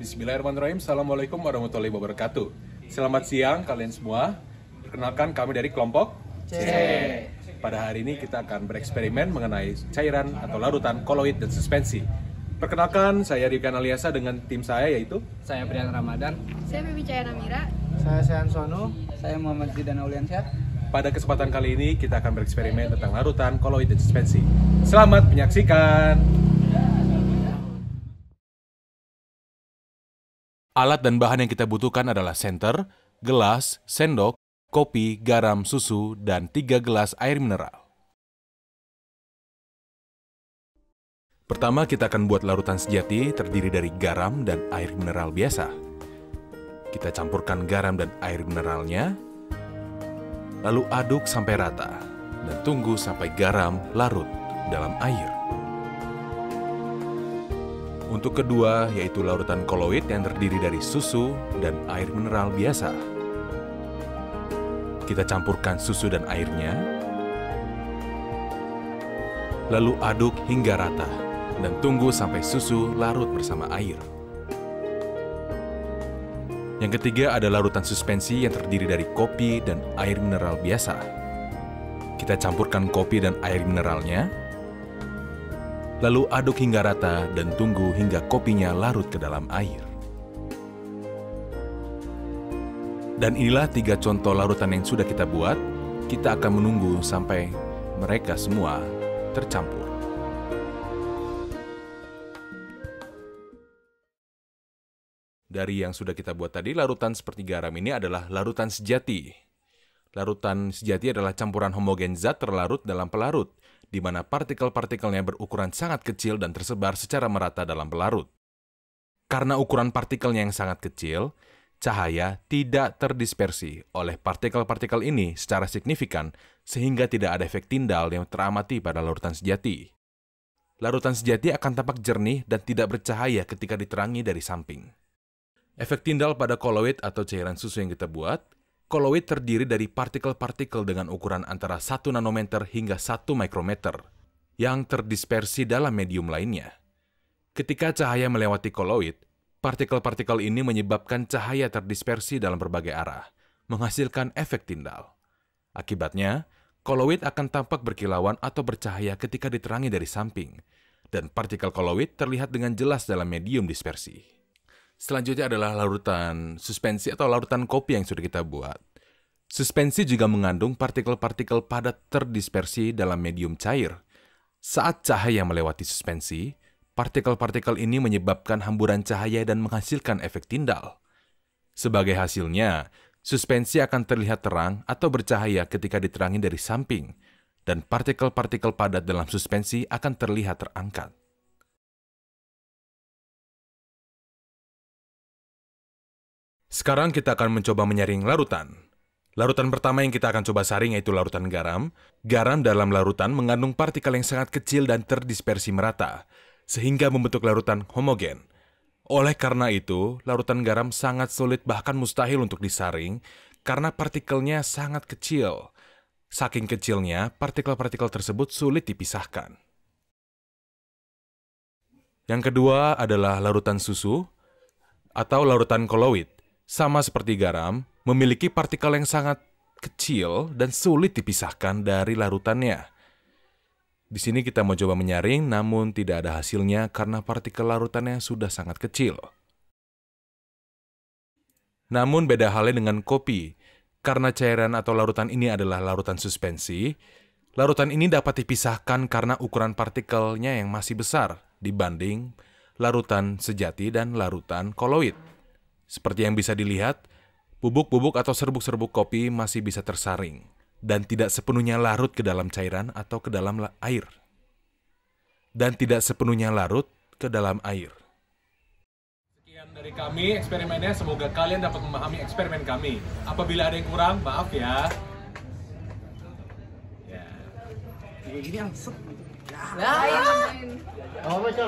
Bismillahirrahmanirrahim. Assalamualaikum warahmatullahi wabarakatuh. Selamat siang kalian semua. Perkenalkan kami dari kelompok C. Pada hari ini kita akan bereksperimen mengenai cairan atau larutan koloid dan suspensi. Perkenalkan, saya Rikan Aliasa dengan tim saya yaitu Saya Brian Ramadan. Saya Bibi Cahaya Namira. Saya Sean Sono. Saya Muhammad Zidan Auliansyah. Pada kesempatan kali ini kita akan bereksperimen tentang larutan koloid dan suspensi. Selamat menyaksikan. Alat dan bahan yang kita butuhkan adalah senter, gelas, sendok, kopi, garam, susu, dan 3 gelas air mineral. Pertama, kita akan buat larutan sejati terdiri dari garam dan air mineral biasa. Kita campurkan garam dan air mineralnya, lalu aduk sampai rata, dan tunggu sampai garam larut dalam air. Untuk kedua, yaitu larutan koloid yang terdiri dari susu dan air mineral biasa. Kita campurkan susu dan airnya, lalu aduk hingga rata, dan tunggu sampai susu larut bersama air. Yang ketiga ada larutan suspensi yang terdiri dari kopi dan air mineral biasa. Kita campurkan kopi dan air mineralnya, lalu aduk hingga rata dan tunggu hingga kopinya larut ke dalam air. Dan inilah 3 contoh larutan yang sudah kita buat. Kita akan menunggu sampai mereka semua tercampur. Dari yang sudah kita buat tadi, larutan seperti garam ini adalah larutan sejati. Larutan sejati adalah campuran homogen zat terlarut dalam pelarut, di mana partikel-partikelnya berukuran sangat kecil dan tersebar secara merata dalam pelarut. Karena ukuran partikelnya yang sangat kecil, cahaya tidak terdispersi oleh partikel-partikel ini secara signifikan, sehingga tidak ada efek tindal yang teramati pada larutan sejati. Larutan sejati akan tampak jernih dan tidak bercahaya ketika diterangi dari samping. Efek tindal pada koloid atau cairan susu yang kita buat, koloid terdiri dari partikel-partikel dengan ukuran antara 1 nanometer hingga 1 mikrometer yang terdispersi dalam medium lainnya. Ketika cahaya melewati koloid, partikel-partikel ini menyebabkan cahaya terdispersi dalam berbagai arah, menghasilkan efek tindal. Akibatnya, koloid akan tampak berkilauan atau bercahaya ketika diterangi dari samping, dan partikel koloid terlihat dengan jelas dalam medium dispersi. Selanjutnya adalah larutan suspensi atau larutan kopi yang sudah kita buat. Suspensi juga mengandung partikel-partikel padat terdispersi dalam medium cair. Saat cahaya melewati suspensi, partikel-partikel ini menyebabkan hamburan cahaya dan menghasilkan efek tindal. Sebagai hasilnya, suspensi akan terlihat terang atau bercahaya ketika diterangi dari samping, dan partikel-partikel padat dalam suspensi akan terlihat terangkat. Sekarang kita akan mencoba menyaring larutan. Larutan pertama yang kita akan coba saring yaitu larutan garam. Garam dalam larutan mengandung partikel yang sangat kecil dan terdispersi merata, sehingga membentuk larutan homogen. Oleh karena itu, larutan garam sangat sulit bahkan mustahil untuk disaring karena partikelnya sangat kecil. Saking kecilnya, partikel-partikel tersebut sulit dipisahkan. Yang kedua adalah larutan susu atau larutan koloid. Sama seperti garam, memiliki partikel yang sangat kecil dan sulit dipisahkan dari larutannya. Di sini kita mau coba menyaring, namun tidak ada hasilnya karena partikel larutannya sudah sangat kecil. Namun beda halnya dengan kopi. Karena cairan atau larutan ini adalah larutan suspensi, larutan ini dapat dipisahkan karena ukuran partikelnya yang masih besar dibanding larutan sejati dan larutan koloid. Seperti yang bisa dilihat, bubuk-bubuk atau serbuk-serbuk kopi masih bisa tersaring dan tidak sepenuhnya larut ke dalam cairan atau ke dalam air. Sekian dari kami eksperimennya, semoga kalian dapat memahami eksperimen kami. Apabila ada yang kurang, maaf ya. Kayak gini langsung. Lain. Oh, betul.